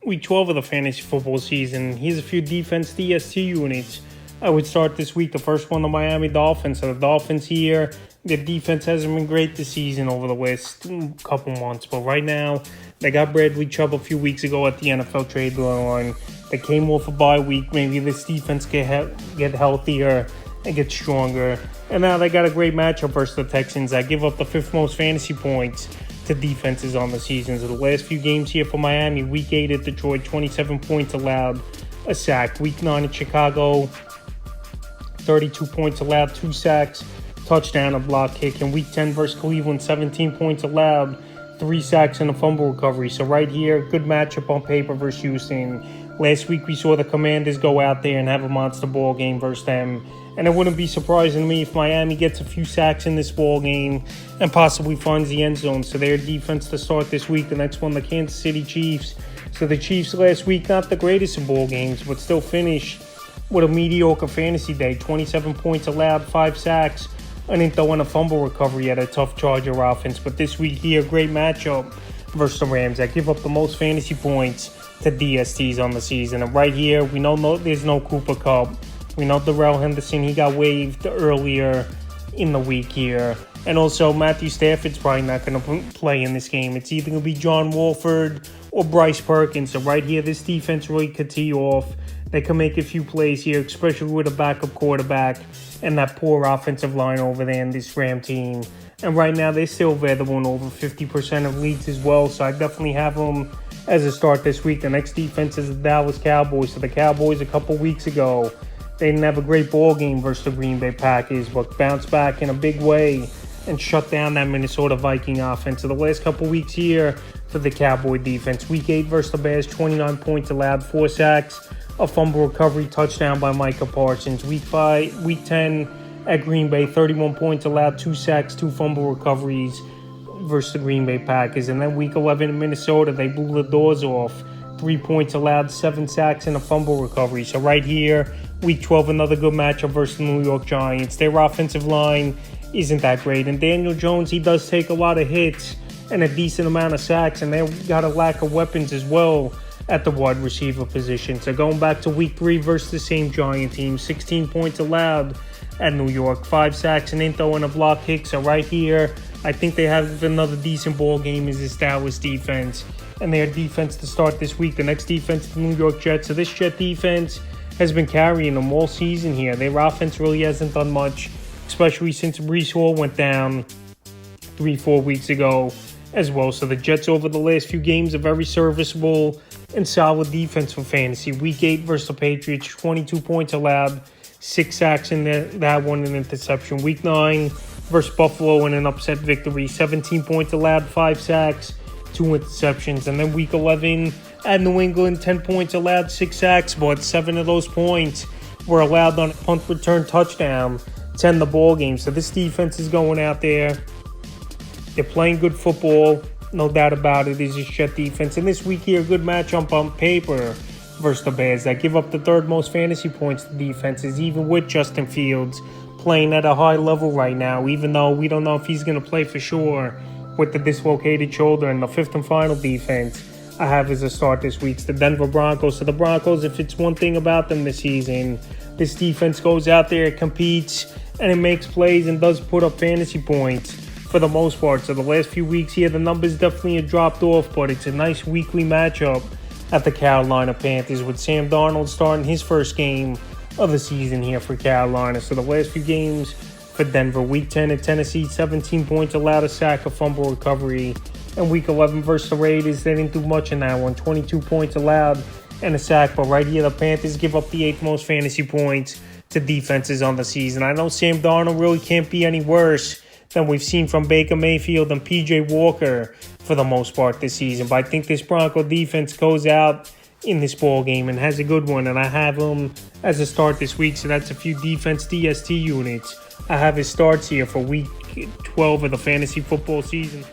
Week 12 of the fantasy football season. Here's a few defense DST units. I would start this week. The first one, the Miami Dolphins. So the Dolphins here, their defense hasn't been great this season over the last couple months. But right now, they got Bradley Chubb a few weeks ago at the NFL trade deadline. They came off a bye week. Maybe this defense get healthier and get stronger. And now they got a great matchup versus the Texans. I give up the fifth most fantasy points to defenses on the season. So the last few games here for Miami, Week 8 at Detroit, 27 points allowed, a sack. Week 9 at Chicago, 32 points allowed, 2 sacks, touchdown, a block kick. And Week 10 versus Cleveland, 17 points allowed, 3 sacks and a fumble recovery. So right here, good matchup on paper versus Houston. Last week we saw the Commanders go out there and have a monster ball game versus them. And it wouldn't be surprising to me if Miami gets a few sacks in this ball game and possibly finds the end zone. So their defense to start this week. The next one, the Kansas City Chiefs. So the Chiefs last week, not the greatest in ball games, but still finished with a mediocre fantasy day. 27 points allowed, 5 sacks, an into and a fumble recovery at a tough Charger offense. But this week here, great matchup versus the Rams. I give up the most fantasy points to DSTs on the season. And right here, we know there's no Cooper Kupp. We know Darrell Henderson, he got waived earlier in the week here. And also, Matthew Stafford's probably not going to play in this game. It's either going to be John Wolford or Bryce Perkins. So right here, this defense really could tee off. They can make a few plays here, especially with a backup quarterback and that poor offensive line over there in this Ram team. And right now, they're still available in over 50% of leagues as well. So I definitely have them as a start this week. The next defense is the Dallas Cowboys. So the Cowboys a couple weeks ago, they didn't have a great ball game versus the Green Bay Packers, but bounced back in a big way and shut down that Minnesota Viking offense. So the last couple weeks here for the Cowboy defense. Week 8 versus the Bears, 29 points allowed, 4 sacks, a fumble recovery, touchdown by Micah Parsons. Week 10 at Green Bay, 31 points allowed, 2 sacks, 2 fumble recoveries versus the Green Bay Packers. And then Week 11 in Minnesota, they blew the doors off. 3 points allowed, 7 sacks, and a fumble recovery. So right here, Week 12, another good matchup versus the New York Giants. Their offensive line isn't that great. And Daniel Jones, he does take a lot of hits and a decent amount of sacks. And they've got a lack of weapons as well at the wide receiver position. So going back to Week 3 versus the same Giant team, 16 points allowed at New York, 5 sacks, an into and a block kick. So right here, I think they have another decent ball game is this Dallas defense. And their defense to start this week. The next defense, the New York Jets. So this Jet defense has been carrying them all season here. Their offense really hasn't done much, especially since Breece Hall went down 3-4 weeks ago as well. So the Jets over the last few games are very serviceable and solid defense for fantasy. Week 8 versus the Patriots, 22 points allowed, 6 sacks in that one, an interception. Week 9 versus Buffalo in an upset victory, 17 points allowed, 5 sacks, 2 interceptions. And then Week 11 at New England, 10 points allowed, 6 sacks, but 7 of those points were allowed on a punt return touchdown to end the ball game. So this defense is going out there. They're playing good football, no doubt about it. It's just Jet defense. And this week here, a good matchup on paper versus the Bears. That give up the third most fantasy points to defenses, even with Justin Fields playing at a high level right now, even though we don't know if he's going to play for sure with the dislocated shoulder. And the fifth and final defense I have as a start this week is the Denver Broncos. So the Broncos, if it's one thing about them this season, this defense goes out there, it competes, and it makes plays and does put up fantasy points for the most part. So the last few weeks here, the numbers definitely have dropped off, but it's a nice weekly matchup at the Carolina Panthers with Sam Darnold starting his first game of the season here for Carolina. So the last few games for Denver, Week 10 at Tennessee, 17 points allowed, a sack, a fumble recovery. And Week 11 versus the Raiders, they didn't do much in that one. 22 points allowed and a sack. But right here, the Panthers give up the 8th most fantasy points to defenses on the season. I know Sam Darnold really can't be any worse than we've seen from Baker Mayfield and P.J. Walker for the most part this season. But I think this Bronco defense goes out in this ball game and has a good one. And I have him as a start this week. So that's a few defense DST units. I have his starts here for Week 12 of the fantasy football season.